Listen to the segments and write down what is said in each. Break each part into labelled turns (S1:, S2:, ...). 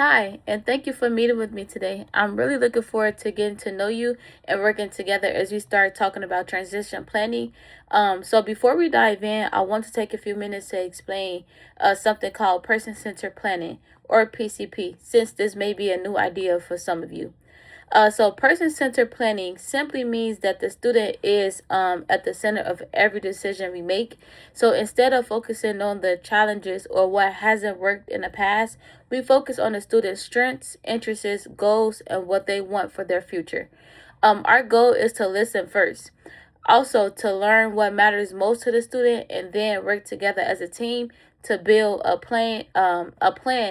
S1: Hi, and thank you for meeting with me today. I'm really looking forward to getting to know you and working together as we start talking about transition planning. So before we dive in, I want to take a few minutes to explain something called person-centered planning or PCP, since this may be a new idea for some of you. So person-centered planning simply means that the student is at the center of every decision we make. So instead of focusing on the challenges or what hasn't worked in the past, we focus on the student's strengths, interests, goals, and what they want for their future. Our goal is to listen first. Also, to learn what matters most to the student, and then work together as a team to build a plan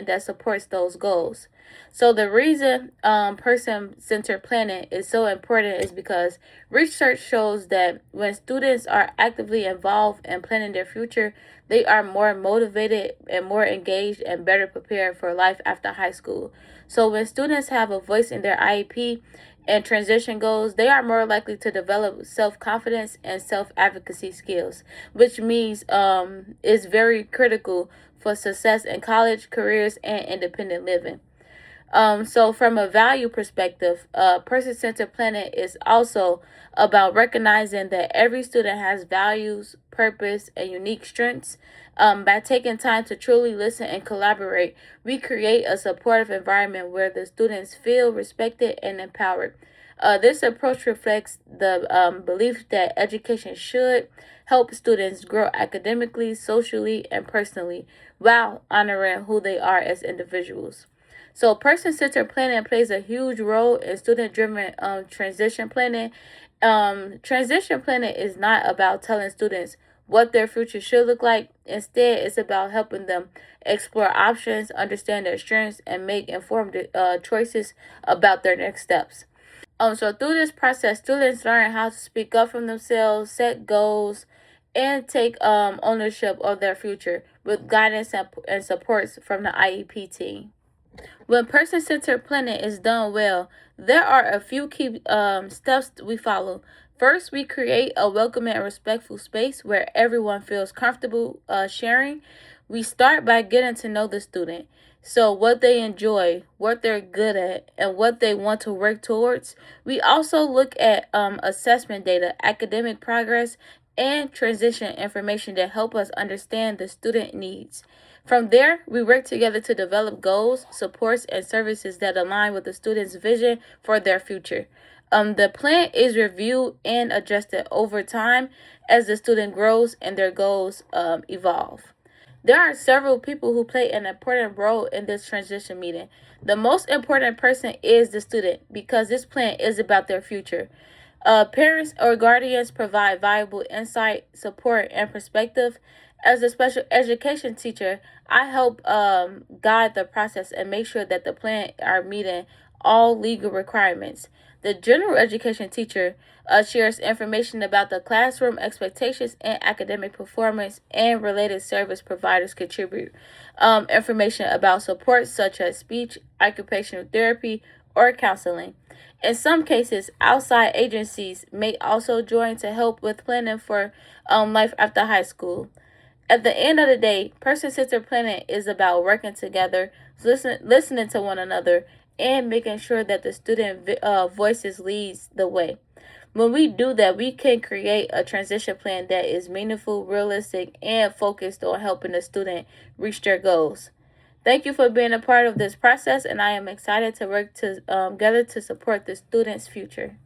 S1: that supports those goals. So the reason person-centered planning is so important is because research shows that when students are actively involved in planning their future, they are more motivated and more engaged and better prepared for life after high school. So when students have a voice in their IEP and transition goals, they are more likely to develop self confidence and self advocacy skills, which means is very critical for success in college, careers, and independent living. So from a value perspective, person-centered planning is also about recognizing that every student has values, purpose, and unique strengths. By taking time to truly listen and collaborate, we create a supportive environment where the students feel respected and empowered. This approach reflects the belief that education should help students grow academically, socially, and personally while honoring who they are as individuals. So, person centered planning plays a huge role in student driven transition planning. Transition planning is not about telling students what their future should look like. Instead, it's about helping them explore options, understand their strengths, and make informed choices about their next steps. So through this process, students learn how to speak up for themselves, set goals, and take ownership of their future with guidance and supports from the IEP team. When person centered planning is done well, there are a few key steps we follow. First, we create a welcoming and respectful space where everyone feels comfortable sharing. We start by getting to know the student. So, what they enjoy, what they're good at, and what they want to work towards. We also look at assessment data, academic progress, and transition information that help us understand the student needs. From there, we work together to develop goals, supports, and services that align with the student's vision for their future. The plan is reviewed and adjusted over time as the student grows and their goals evolve. There are several people who play an important role in this transition meeting. The most important person is the student because this plan is about their future. Parents or guardians provide valuable insight, support, and perspective. As a special education teacher, I help guide the process and make sure that the plan are meeting all legal requirements. The general education teacher shares information about the classroom expectations and academic performance, and related service providers contribute information about support such as speech, occupational therapy, or counseling. In some cases, outside agencies may also join to help with planning for life after high school. At the end of the day, person centered planning is about working together, listening to one another, and making sure that the student voices leads the way. When we do that, we can create a transition plan that is meaningful, realistic, and focused on helping the student reach their goals. Thank you for being a part of this process, and I am excited to work together to support the student's future.